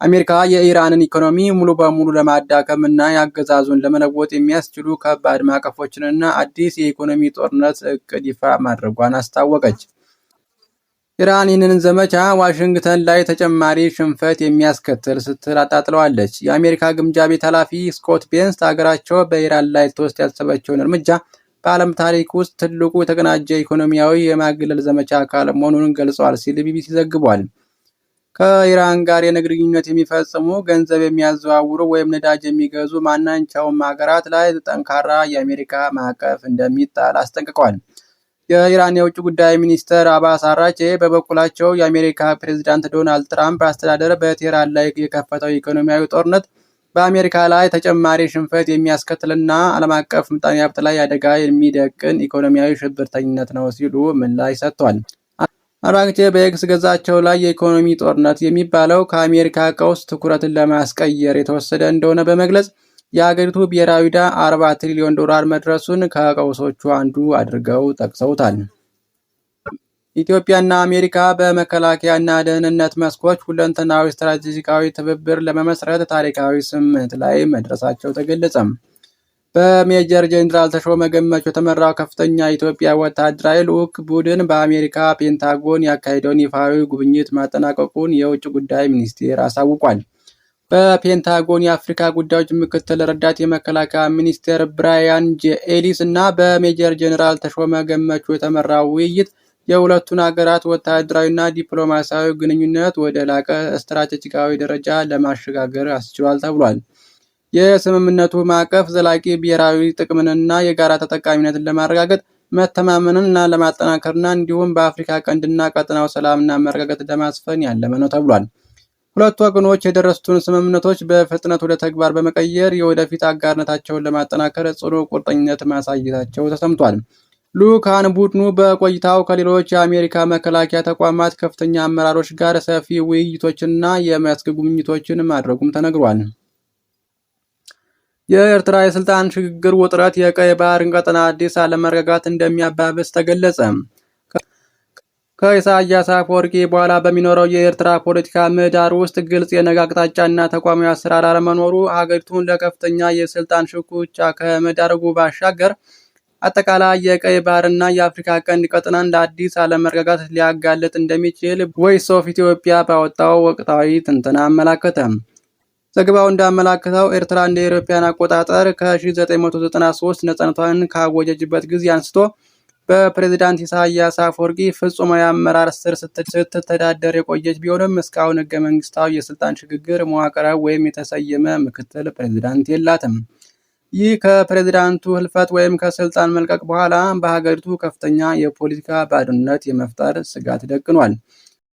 አሜሪካ የኢራንን ኢኮኖሚ ሙሉ በሙሉ ለማዳከም እና የአገዛዙን ለመለወጥ የሚያስችሉ ከባድ ማዕቀፎችንና አዲስ የኢኮኖሚ ጦርነት እቅድ ይፋ ማድረጓን አስታወቀች። ኢራን ይህንን ዘመቻ ዋሽንግተን ላይ ተጨማሪ ሽንፈት የሚያስከትል ስትል አጣጥለዋለች። የአሜሪካ ግምጃ ቤት ኃላፊ ስኮት ቤንስ ሀገራቸው በኢራን ላይ ልትወስድ ያሰበችውን እርምጃ በዓለም ታሪክ ውስጥ ትልቁ የተቀናጀ ኢኮኖሚያዊ የማግለል ዘመቻ አካል መሆኑን ገልጸዋል ሲል ቢቢሲ ዘግቧል። ከኢራን ጋር የንግድ ግንኙነት የሚፈጽሙ፣ ገንዘብ የሚያዘዋውሩ ወይም ነዳጅ የሚገዙ ማናቸውም ሀገራት ላይ ጠንካራ የአሜሪካ ማዕቀፍ እንደሚጣል አስጠንቅቀዋል። የኢራን የውጭ ጉዳይ ሚኒስትር አባስ አራቼ በበኩላቸው የአሜሪካ ፕሬዝዳንት ዶናልድ ትራምፕ አስተዳደር በቴህራን ላይ የከፈተው ኢኮኖሚያዊ ጦርነት በአሜሪካ ላይ ተጨማሪ ሽንፈት የሚያስከትልና ዓለም አቀፍ ምጣኔ ሀብት ላይ አደጋ የሚደቅን ኢኮኖሚያዊ ሽብርተኝነት ነው ሲሉ ምላሽ ሰጥቷል። አራግቼ በኤክስ ገጻቸው ላይ የኢኮኖሚ ጦርነት የሚባለው ከአሜሪካ ቀውስ ትኩረትን ለማስቀየር የተወሰደ እንደሆነ በመግለጽ የሀገሪቱ ብሔራዊ ዕዳ 40 ትሪሊዮን ዶላር መድረሱን ከቀውሶቹ አንዱ አድርገው ጠቅሰውታል። ኢትዮጵያና አሜሪካ በመከላከያና ደህንነት መስኮች ሁለንተናዊ ስትራቴጂካዊ ትብብር ለመመስረት ታሪካዊ ስምምነት ላይ መድረሳቸው ተገለጸ። በሜጀር ጄኔራል ተሾመ ገመቹ የተመራው ከፍተኛ የኢትዮጵያ ወታደራዊ ልዑክ ቡድን በአሜሪካ ፔንታጎን ያካሄደውን ይፋዊ ጉብኝት ማጠናቀቁን የውጭ ጉዳይ ሚኒስቴር አሳውቋል። በፔንታጎን የአፍሪካ ጉዳዮች ምክትል ረዳት የመከላከያ ሚኒስቴር ብራያን ጄ ኤሊስ እና በሜጀር ጄኔራል ተሾመ ገመቹ የተመራው ውይይት የሁለቱን ሀገራት ወታደራዊና ዲፕሎማሲያዊ ግንኙነት ወደ ላቀ ስትራቴጂካዊ ደረጃ ለማሸጋገር አስችሏል ተብሏል። የስምምነቱ ማዕቀፍ ዘላቂ ብሔራዊ ጥቅምንና የጋራ ተጠቃሚነትን ለማረጋገጥ መተማመንን ለማጠናከርና እንዲሁም በአፍሪካ ቀንድና ቀጠናው ሰላምና መረጋጋት ለማስፈን ያለመ ነው ተብሏል። ሁለቱ ወገኖች የደረሱትን ስምምነቶች በፍጥነት ወደ ተግባር በመቀየር የወደፊት አጋርነታቸውን ለማጠናከር ጽኑ ቁርጠኝነት ማሳየታቸው ተሰምቷል። ልዑካን ቡድኑ በቆይታው ከሌሎች የአሜሪካ መከላከያ ተቋማት ከፍተኛ አመራሮች ጋር ሰፊ ውይይቶችንና የመስክ ጉብኝቶችን ማድረጉም ተነግሯል። የኤርትራ የስልጣን ሽግግር ውጥረት የቀይ ባህርን ቀጠና አዲስ አለመረጋጋት እንደሚያባብስ ተገለጸ። ከኢሳያስ አፈወርቂ በኋላ በሚኖረው የኤርትራ ፖለቲካ ምህዳር ውስጥ ግልጽ የነገ አቅጣጫና ተቋማዊ አሰራር አለመኖሩ ሀገሪቱን ለከፍተኛ የስልጣን ሽኩቻ ከመዳረጉ ባሻገር አጠቃላይ የቀይ ባህርና የአፍሪካ ቀንድ ቀጠናን ለአዲስ አለመረጋጋት ሊያጋልጥ እንደሚችል ቮይስ ኦፍ ኢትዮጵያ ባወጣው ወቅታዊ ትንተና አመላከተ። ዘገባው እንዳመላከተው ኤርትራ እንደ አውሮፓውያን አቆጣጠር ከ1993 ነፃነቷን ካወጀችበት ጊዜ አንስቶ በፕሬዝዳንት ኢሳያስ አፈወርቂ ፍጹማዊ አመራር ስር ስትተዳደር የቆየች ቢሆንም እስካሁን ህገ መንግስታዊ የስልጣን ሽግግር መዋቅራዊ ወይም የተሰየመ ምክትል ፕሬዝዳንት የላትም። ይህ ከፕሬዝዳንቱ ህልፈት ወይም ከስልጣን መልቀቅ በኋላ በሀገሪቱ ከፍተኛ የፖለቲካ ባዶነት የመፍጠር ስጋት ደቅኗል።